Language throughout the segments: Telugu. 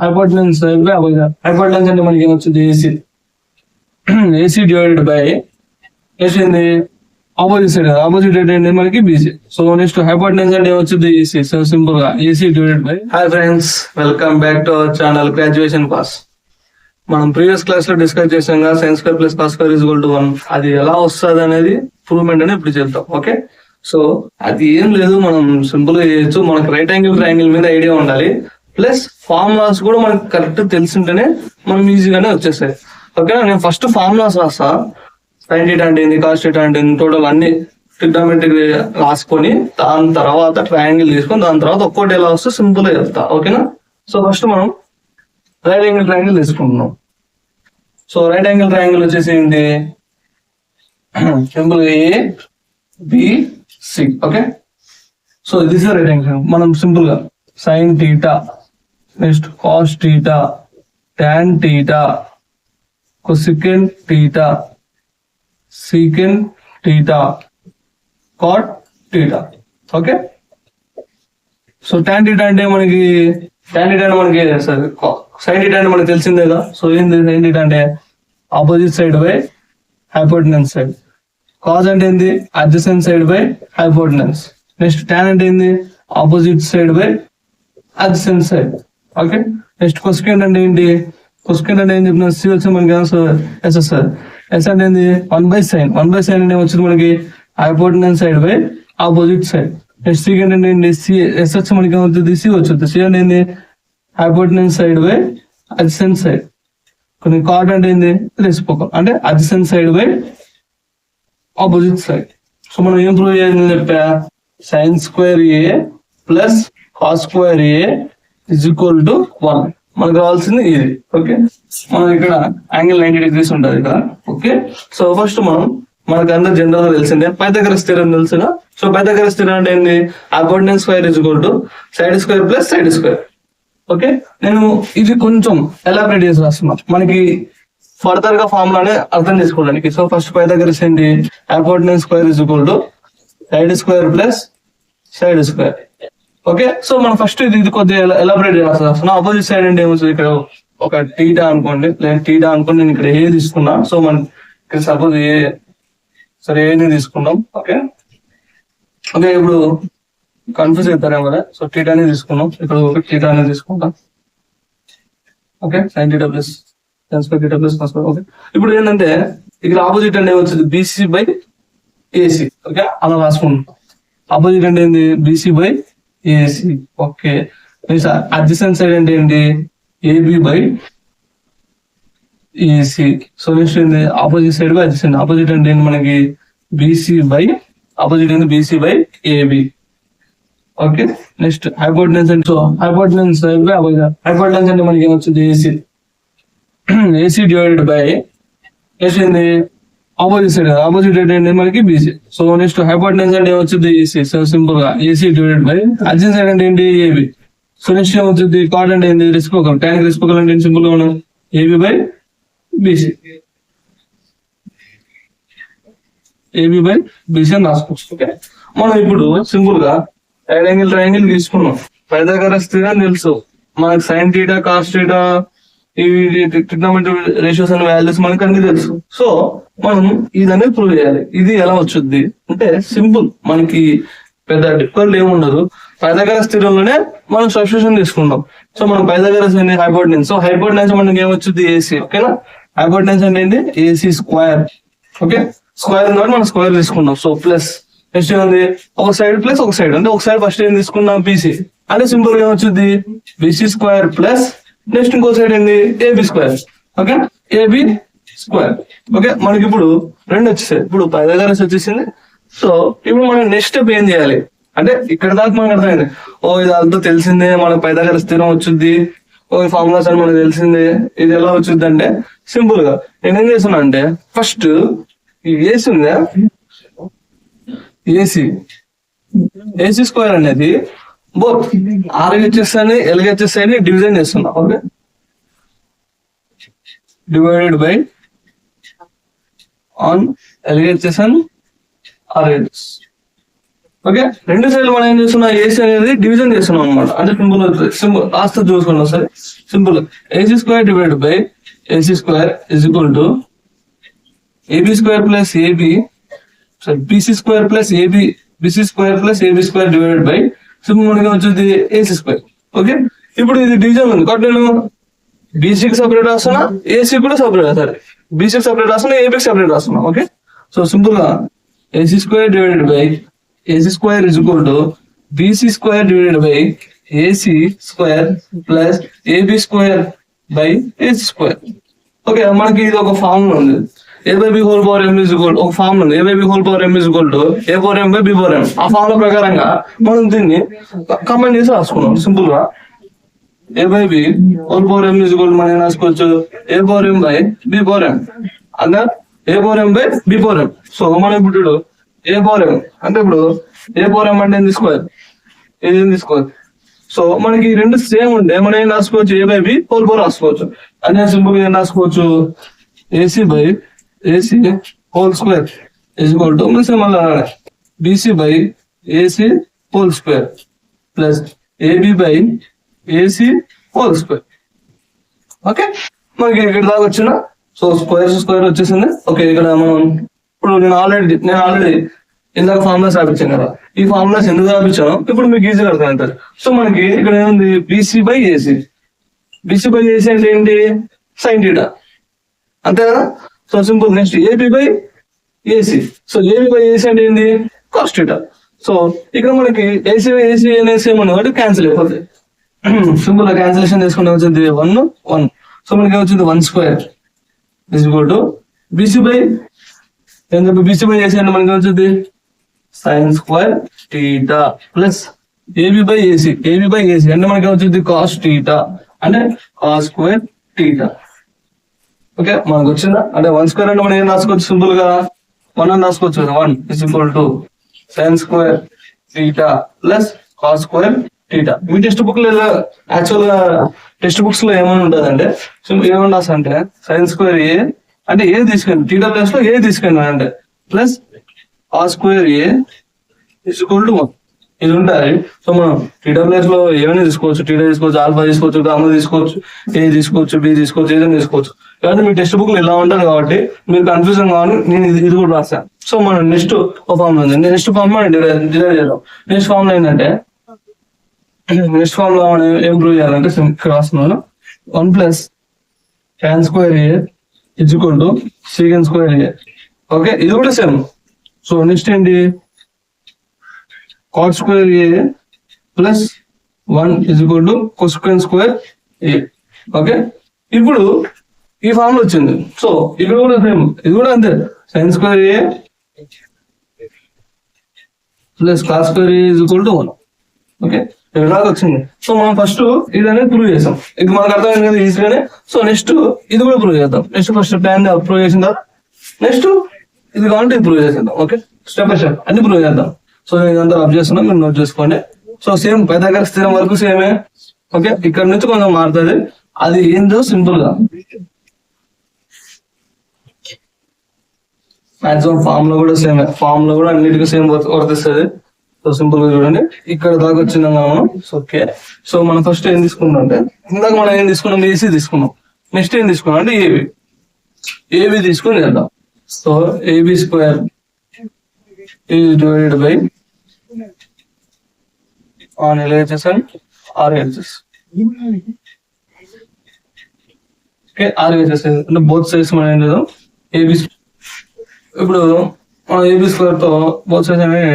hypotenuse hypotenuse అంటే మనకి ఏమొచ్చింది AC AC divided by AC ఏంది ఆపోజిట్ సైడ్ ఆపోజిట్ ఏంటి మనకి బీసీ. సో నెక్స్ట్ హైపోటెన్యూస్ అంటే ఏమొచ్చింది ఏసీ. సో సింపుల్ గా AC divided by. Hi friends, welcome back to our channel graduation pass. మనం ప్రీవియస్ క్లాస్ లో డిస్కస్ చేసాం కదా sin square plus cos square is equal to 1. అది ఎలా వస్తుంది అనేది ప్రూవ్మెంట్ అని ఇప్పుడు చెప్తాం. ఓకే, సో అది ఏం లేదు, మనం సింపుల్ గా చేయొచ్చు. మనకి రైట్ యాంగిల్ ట్రయాంగిల్ మీద ఐడియా ఉండాలి, ప్లస్ ఫార్ములాస్ కూడా మనకి కరెక్ట్ తెలిసింటేనే మనం ఈజీగానే వచ్చేస్తాయి. ఓకేనా, నేను ఫస్ట్ ఫార్ములాస్ రాస్తా. sin θ అంటే ఏంది, cos θ అంటే టోటల్ అన్ని ట్రిగ్నోమెట్రిక్ రాసుకొని దాని తర్వాత ట్రయాంగిల్ తీసుకొని దాని తర్వాత ఒక్కోటి ఎలా వస్తే సింపుల్ గా చెప్తా. ఓకేనా, సో ఫస్ట్ మనం రైట్ యాంగిల్ ట్రయాంగిల్ తీసుకుంటున్నాం. సో రైట్ యాంగిల్ ట్రయాంగిల్ వచ్చేసి ఏంటి, సింపుల్ గా ABC. Okay, so this is right angle. మనం సింపుల్ గా sin θ, next cos θ, tan θ, cosecant θ, secant θ, cot θ. Okay, so tan θ అంటే మనకి sin θ అంటే మనకి తెలిసిందే కదా. సో ఏంది sin θ అంటే opposite side by hypotenuse side. Cause అంటే ఏంది adjacent side by hypotenuse. Next tan అంటే ఏంది opposite side by adjacent side. Okay, next cosecant అంటే ఏంటి, cosecant అంటే ఏం చెప్పిన సి వచ్చి మనకి ఎస్ఎస్ఆర్. ఎస్ అంటే ఏంది 1/sin. 1/sin అంటే వచ్చింది మనకి hypotenuse side by opposite side. Next secant అంటే ఏంటి సి, ఎస్ వచ్చి మనకి ఏమవుతుంది సి వచ్చుద్ది. సి అంటే ఏంది hypotenuse side by adjacent side. కొన్ని కాట్ అంటే ఏంది రెసిప్రోకల్ అంటే adjacent side by opposite side. So మనం ఏం ప్రూవ్ చేయాలని చెప్పా, sin square A plus cos square A is equal to 1. మనకు కావాల్సింది ఇది. ఓకే, మనం ఇక్కడ యాంగిల్ 90 degrees ఉంటుంది ఇక్కడ. ఓకే, సో ఫస్ట్ మనకు అందరు జనరల్ గా తెలిసిందే పైథాగరస్ థియరం తెలుసుగా. సో పైథాగరస్ థియరం అంటే ఏంది, hypotenuse square is equal to side square plus side square. Okay, నేను ఇది కొంచెం ఎలాబరేట్ చేసి రాస్తున్నాను మనకి ఫర్దర్ గా ఫార్ములానే అర్థం చేసుకోవడానికి. సో ఫస్ట్ పైథాగరస్ ఏంటి, hypotenuse square is equal to side square plus side square. Okay, so మనం ఫస్ట్ ఇది కొద్దిగా ఎలాబరేట్ చేస్తున్నాం. ఆపోజిట్ సైడ్ అంటే ఏమవుతుంది, ఇక్కడ ఒక టీటా అనుకోండి, లేదా టీటా అనుకోండి, నేను ఇక్కడ ఏ తీసుకున్నా. సో మనం ఇక్కడ సపోజ్ ఏ సరే ఏని తీసుకున్నాం. ఓకే ఓకే, ఇప్పుడు కన్ఫ్యూజ్ అవుతారేమో కదా. సో టీటానే తీసుకున్నాం, ఇక్కడ ఒక టీటానే తీసుకుంటాం. Okay, sin θ plus tan square θ plus cos square. Okay, ఇప్పుడు ఏంటంటే ఇక్కడ ఆపోజిట్ అంటే వచ్చింది బీసీ బై ఏసీ. ఓకే, అలా రాసుకుంటాం. ఆపోజిట్ అంటే ఏంది BC by AC. Okay, adjacent side అంటే ఏంటి AB by AC. So next ఏంది opposite side by adjacent. Opposite అంటే ఏంటి మనకి బీసీ బై ఆపోజిట్ ఏంది BC by AB. Okay, next hypotenuse అంటే హైపోటెన్యూస్ బై హైపోటెన్యూస్ అంటే మనకి ఏమొచ్చింది AC. AC divided by AC ఏంది ఆపోజిట్ సైడ్, ఆపోజిట్ ఏంటి మనకి బీసీ. సో నెక్స్ట్ హైపోటెన్యూస్ అంటే ఏమొచ్చింది ఏసీ. సో సింపుల్ గా AC divided by adjacent side అంటే ఏంటి ఏబి. సో నెక్స్ట్ ఏమవుతుంది కాట్ అంటే ఏంటి రెసిప్రోకల్. tan రెసిప్రోకల్ అంటే సింపుల్ గా మనం AB by BC, AB by BC అని రాసుకోవచ్చు. ఓకే, మనం ఇప్పుడు సింపుల్ గా రైట్ యాంగిల్ ట్రయాంగిల్ తీసుకున్నాం. పైథాగరస్ థియరం తెలుసు మనకి sin θ cos θ ఇవి ట్రిగ్నోమెట్రిక్ రేషియోస్ అండ్ వాల్యూస్ మనకి అన్ని తెలుసు. సో మనం ఇదనే ప్రూవ్ చేయాలి. ఇది ఎలా వచ్చుద్ది అంటే సింపుల్, మనకి పెద్ద డిఫరెంట్ ఏముండదు. పైథాగరస్ థియరంలోనే మనం సబ్స్టిట్యూషన్ తీసుకుంటాం. సో మనం పైథాగరస్ ఏంటి హైపోటెన్యూస్. సో హైపోటెన్యూస్ మనకి ఏమొచ్చుద్ది ఏసీ. ఓకేనా, హైపోటెన్యూస్ అంటే ఏంటి ఏసీ స్క్వేర్. ఓకే, స్క్వేర్ కాబట్టి మనం స్క్వేర్ తీసుకుంటాం. సో ప్లస్ నెక్స్ట్ ఏముంది ఒక సైడ్ ప్లస్ ఒక సైడ్ అంటే ఒక సైడ్ ఫస్ట్ ఏం తీసుకున్నాం బీసీ అంటే సింపుల్ గా ఏమొచ్చుద్ది బీసీ స్క్వేర్ ప్లస్ నెక్స్ట్ ఇంకో సైడ్ ఏంది AB square. Okay, AB square. Okay, మనకి ఇప్పుడు రెండు వచ్చేసాయి. ఇప్పుడు పైథాగరస్ వచ్చేసింది. సో ఇప్పుడు మనం నెక్స్ట్ స్టెప్ ఏం చేయాలి అంటే ఇక్కడ దాకా మనకు అర్థమైంది. ఓ ఇది అంతా తెలిసిందే, మనకు పైథాగరస్ థియరం వచ్చుద్ది, ఓ ఈ ఫార్ములాస్ అని మనకు తెలిసిందే. ఇది ఎలా వచ్చుద్ది అంటే సింపుల్ గా నేనేం చేస్తున్నా అంటే ఫస్ట్ ఈ ఏసీ ఉందా, ఏసీ ఏసీ స్క్వేర్ అనేది బోత్ ఆర్హెచ్ఎస్ అని ఎల్హెచ్ఎస్ అని డివిజన్ చేస్తున్నా. Okay, divided by on LHS and RHS. Okay, రెండు సైడ్లు మనం ఏం చేస్తున్నాం, ఏసీ అనేది డివిజన్ చేస్తున్నాం అనమాట. అంటే సింపుల్ లాస్ట్ చూసుకున్నాం సరే. Simple AC square divide by AC square is equal to AB square plus AB BC square plus AB BC square plus AB square divided by simple మనకి వచ్చేది ఏసీ స్క్వేర్. ఓకే, ఇప్పుడు ఇది డివిజన్ ఉంది కాబట్టి నేను బీసీకి సపరేట్ రాస్తున్నా, ఏసీ కూడా సపరేట్ రాస్తాను. బీసీకి సపరేట్ రాస్తున్నా, ఏబీకి సపరేట్ రాస్తున్నా. ఓకే, సో సింపుల్ గా AC square divided by AC square is equal to BC square divided by AC square plus AB square by AC square. Okay, మనకి ఇది ఒక ఫార్ములా ఉంది. A by B whole power M is equal ఒక ఫార్ములా ఉంది. A by B whole power M is equal to A power M by B power M. ఆ ఫార్ములా ప్రకారంగా మనం దీన్ని కంబైన్ చేసి రాసుకున్నాం. సింపుల్ గా a by B whole power M is equal మనం ఏం రాసుకోవచ్చు, a power M by B power m అలా a power M by B power m. So మనం ఇప్పుడు ఏ పవర్ ఎం అంటే ఇప్పుడు ఏ పవర్ ఎం అంటే ఏం తీసుకోవాలి, ఏం తీసుకోవాలి. సో మనకి రెండు సేమ్ ఉంటే మనం ఏం రాసుకోవచ్చు, a by B whole power రాసుకోవచ్చు. అంటే సింపుల్ గా ఏం రాసుకోవచ్చు, AC by AC whole square is equal to మళ్ళీ BC by AC whole square plus AB by AC whole square. Okay, మనకి ఇక్కడ దాకా వచ్చిన సో స్క్వేర్ వచ్చేసింది. ఓకే, ఇక్కడ మనం ఇప్పుడు నేను ఆల్రెడీ ఇందాక ఫార్ములాస్ రాపించాను కదా, ఈ ఫార్ములాస్ ఎందుకు రాపించాను ఇప్పుడు మీకు ఈజీగా అర్థం అవుతుంది. సో మనకి ఇక్కడ ఏముంది, BC by AC. BC by AC అంటే ఏంటి, సైన్ థీటా అంతే కదా. So simple. Next AB by AC. So AB by AC అంటే ఏంటి, కాస్ థీటా. సో ఇక్కడ మనకి ఏసీ బై ఏసీ అనేసి ఏమన్నా కాబట్టి క్యాన్సిల్ అయిపోతుంది. సింపుల్ గా క్యాన్సిలేషన్ చేసుకుంటే వచ్చింది 1 1. సో మనకి వచ్చింది 1 square is equal to BC by ఏం చెప్పి బీసీ బై ఏసీ అంటే మనకి వచ్చింది sine square theta plus AB by AC. AB by AC అంటే మనకి వచ్చింది కాస్ థీటా అంటే కాస్ స్క్వేర్ థీటా. ఓకే, మనకు వచ్చిందా అంటే 1 స్క్వేర్ అంటే మనం ఏం రాసుకోవచ్చు, సింపుల్ గా 1 అని రాసుకోవచ్చు. 1 is equal to sign square theta plus cos square theta. Me text book లో యాక్చువల్ గా టెక్స్ట్ బుక్స్ లో ఏమని ఉంటుంది అంటే ఏమని రాస్తా అంటే సైన్ స్క్వేర్ ఏ అంటే ఏ తీసుకెళ్ళి థీటా ప్లస్ లో ఏ తీసుకెళ్ళి అంటే plus cos square A is equal to 1 ఇది ఉంటాయి. సో మనం థీటా ప్లేస్ లో ఏమైనా తీసుకోవచ్చు, థీటా తీసుకోవచ్చు, ఆల్ఫా తీసుకోవచ్చు, గామా తీసుకోవచ్చు, ఏ తీసుకోవచ్చు, బి తీసుకోవచ్చు, ఏదైనా తీసుకోవచ్చు. కానీ మీ టెక్స్ట్ బుక్ లో ఇలా ఉంటారు కాబట్టి మీరు కన్ఫ్యూజన్ కావాలి. నేను ఇది కూడా రాస్తాను. సో మనం నెక్స్ట్ ఒక ఫార్ములా ఉంది, నెక్స్ట్ ఫార్ములా డిరైవ్ చేద్దాం. నెక్స్ట్ ఫార్ములా ఏంటంటే నెక్స్ట్ ఫార్ములా మనం ఏం ప్రూవ్ చేయాలంటే ఇక్కడ రాస్తున్నాను 1 plus tan square A is equal to సీకెన్ square A. Okay, ఇది కూడా సేమ్. సో నెక్స్ట్ ఏంటి, cot square A plus 1 is equal to cosecant square A. Okay, ఇప్పుడు ఈ ఫార్ములా వచ్చింది. సో ఇక్కడ కూడా సేమ్, ఇది కూడా అంతే. Sine square A plus cos square A is equal to 1. Okay, ఇక్కడ వచ్చింది. సో మనం ఫస్ట్ ఇది అనేది ప్రూవ్ చేసాం, ఇది మనకు అర్థమైంది కదా ఈజీగానే. సో నెక్స్ట్ ఇది కూడా ప్రూవ్ చేద్దాం. నెక్స్ట్ ఫస్ట్ ప్లాన్ ప్రూవ్ చేసిన తర్వాత నెక్స్ట్ ఇది కావాలంటే ఇది ప్రూవ్ చేసేద్దాం. ఓకే, స్టెప్ బై స్టెప్ అన్ని ప్రూవ్ చేద్దాం. సో నేను ఇదంతా అప్ చేస్తున్నా, మీరు నోట్ చేసుకోండి. సో సేమ్ పైథాగరస్ థీరం వరకు సేమే. ఓకే, ఇక్కడ నుంచి కొంచెం మారుతుంది. అది ఏందో సింపుల్ గా మాక్సిమం ఫామ్ లో కూడా సేమ్, ఫామ్ లో కూడా అన్నిటికీ సేమ్ వర్తిస్తుంది. సో సింపుల్ గా చూడండి, ఇక్కడ దాకా వచ్చిందాం మనం. ఓకే, సో మనం ఫస్ట్ ఏం తీసుకున్నాం అంటే ఇందాక మనం ఏం తీసుకున్నాం, ఏసీ తీసుకున్నాం. నెక్స్ట్ ఏం తీసుకున్నాం అంటే ఏబి తీసుకుని చేద్దాం. So AB square is divided by on LHS and RHS. Okay, RHS అంటే బోత్ సైడ్స్ మనం ఏం చేద్దాం, ఏబి ఇప్పుడు మనం ఏబి స్క్వేర్ తో బోత్ సైడ్స్ అనేది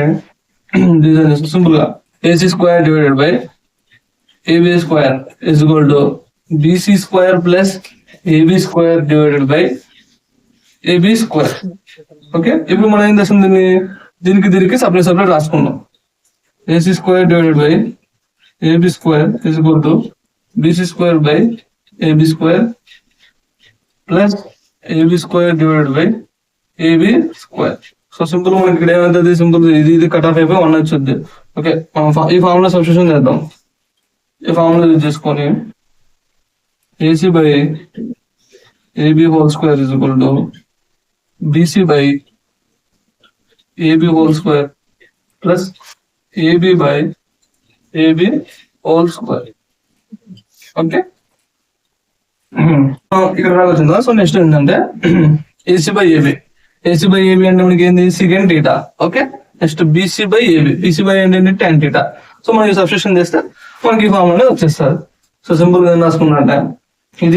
డిజైన్ చేస్తాం. సింపుల్ గా AC square divided by AB square is equal to BC square plus AB square divided by AB square. Okay, ఇప్పుడు మనం ఏం చేస్తాం, దీనికి సపరేట్ రాసుకుందాం. AC square divided by AB square is equal to BC square by AB square plus AB square divided by AB square. So simple మనకి ఇక్కడ ఏమైతుంది, సింపుల్ ఇది కట్ ఆఫ్ అయిపోయి 1 వచ్చింది. ఓకే, మనం ఈ ఫార్ములా సబ్స్టిట్యూషన్ చేద్దాం. ఈ ఫార్ములా యూజ్ చేసుకొని AC by AB whole square is equal to BC by AB whole square plus AB by AB whole square. Okay, ఇక్కడ రావచ్చిందా. సో నెక్స్ట్ ఏంటంటే AC by AB. AC by AB అంటే మనకి ఏంది second theta. Okay, next BC by AB. BC by ఏంటంటే tan టీటా. సో మనకి సబ్స్టిట్యూషన్ చేస్తే మనకి ఫార్మ్ అనేది వచ్చేస్తుంది. సో సింపుల్ గా రాసుకున్నట్టే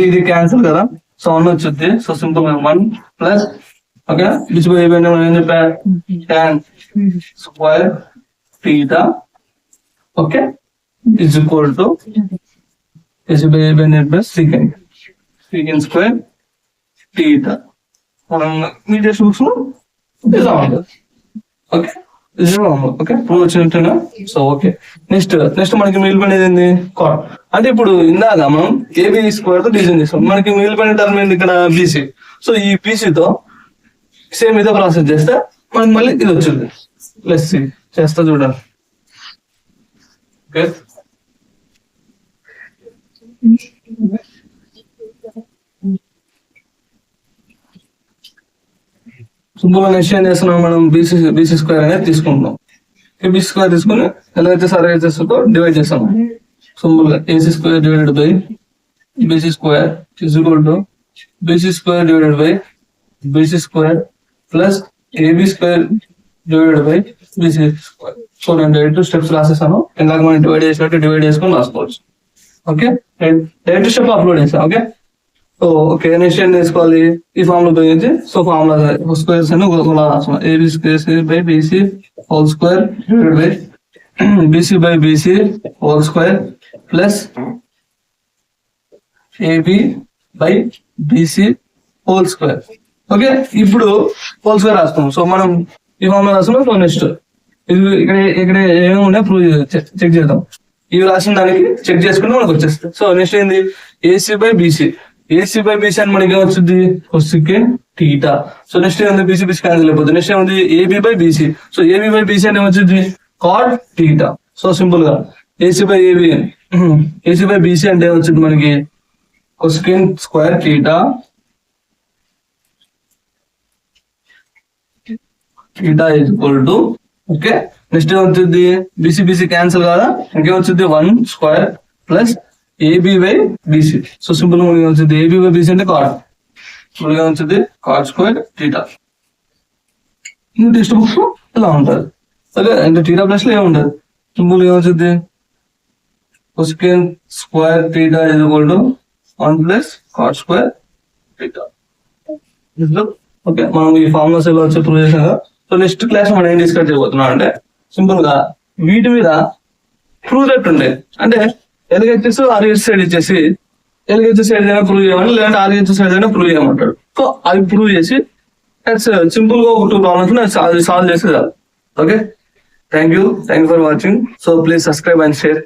ఇది క్యాన్సిల్ కదా. సో 1 వచ్చింది. సో సింపుల్ గా 1 plus okay BC by AB అంటే మనం ఏం చెప్పా tan square theta okay is equal to AC by AB అనేది ప్లస్ secant స్క్వేర్ టీటా. మనం మీ టెక్స్ట్ బుక్స్ లో ఇలా ఉంటుంది. ఓకే ఓకే ప్రూవ్ వచ్చినట్టుగా. సో ఓకే నెక్స్ట్ మనకి మిగిలిపోయినది ఏంది కాట్. అంటే ఇప్పుడు ఇందాక మనం ఏబి స్క్వేర్ తో డివిజన్ చేస్తాం. మనకి మిగిలిపోయిన టర్మ్ ఏంది ఇక్కడ బీసీ. సో ఈ బీసీతో సేమ్ ఇదే ప్రాసెస్ చేస్తే మనకి మళ్ళీ ఇది వచ్చింది ప్లస్ సి. చేస్తా చూడండి. ఓకే సింపుల్ గా నెక్స్ట్ ఏం చేస్తున్నాం మనం బీసీ స్క్వేర్ అనేది తీసుకుంటాం. బీసీ స్క్వేర్ తీసుకుని ఎలాగైతే సరే చేస్తుందో డివైడ్ చేస్తాం. సింపుల్ గా AC square divided by BC square is equal to BC square divided by BC square plus AB square divided by BC square. So నేను డైరెక్ట్ స్టెప్స్ రాసేసాను. ఇందాక మనం డివైడ్ చేసినట్టు డివైడ్ చేసుకొని రాసుకోవచ్చు. ఓకే డైరెక్ట్ స్టెప్ అప్లోడ్ చేస్తాను. ఓకే సో ఓకే నెక్స్ట్ ఏం చేసుకోవాలి ఈ ఫామ్ లో ఉపయోగించి. సో ఫామ్ లో స్క్వేర్స్ అని రాస్తున్నాం. AB square by BC whole square divided by BC by BC whole square plus AB by BC whole square. Okay ఇప్పుడు హోల్ స్క్వేర్ రాస్తాం. సో మనం ఈ ఫామ్ లో రాస్తున్నాం. సో నెక్స్ట్ ఇక్కడ ఏమేమి ఉన్నాయో ప్రూవ్ చెక్ చేద్దాం. ఇవి రాసిన దానికి చెక్ చేసుకుంటే మనకు వచ్చేస్తుంది. సో నెక్స్ట్ ఏంది AC by BC. AC by BC అని మనకి ఏమొచ్చింది సెకండ్ టీటా. సో నెక్స్ట్ ఏముంది బీసీ బీసీ క్యాన్సిల్ అయిపోతుంది. నెక్స్ట్ ఏముంది AB by BC. So AB by BC అని ఏమొచ్చింది కాట్ టీటా. సో సింపుల్ గా AC by AB AC by BC అంటే ఏమొచ్చింది మనకి second square theta theta is equal to okay next ఏమవుతుంది బీసీ బీసీ క్యాన్సిల్ కదా. ఇంకేమొచ్చింది 1 square plus AB by BC. So simple గా వచ్చింది ఏబీ బై బీసీ అంటే కాట్. సింపుల్ గా వచ్చింది cot square theta. Text books ఇలా ఉంటుంది. ఓకే అంటే టీటా ప్లస్ లో ఏముండదు. సింపుల్ గా వచ్చింది second square theta is equal to 1 plus cot square theta. Okay మనం ఈ ఫార్ములాస్ ఎలా వచ్చి ప్రూవ్ చేసాం కదా. సో నెక్స్ట్ క్లాస్ మనం ఏం డిస్కస్ చేయబోతున్నాం అంటే సింపుల్ గా వీటి మీద ప్రూవ్ దట్ ఉండే అంటే ఎల్హెచ్ఎస్ ఆర్హెచ్ సైడ్ ఇచ్చేసి ఎల్హెచ్ఎస్ సైడ్ అయినా ప్రూవ్ చేయమని లేదంటే ఆర్హెచ్ సైడ్ అయినా ప్రూవ్ చేయమంటాడు. సో అవి ప్రూవ్ చేసి సింపుల్ గా ఒక 2 ప్రాబ్లమ్స్ సాల్వ్ చేసేదాన్ని. Okay thank you for watching. So please subscribe and share.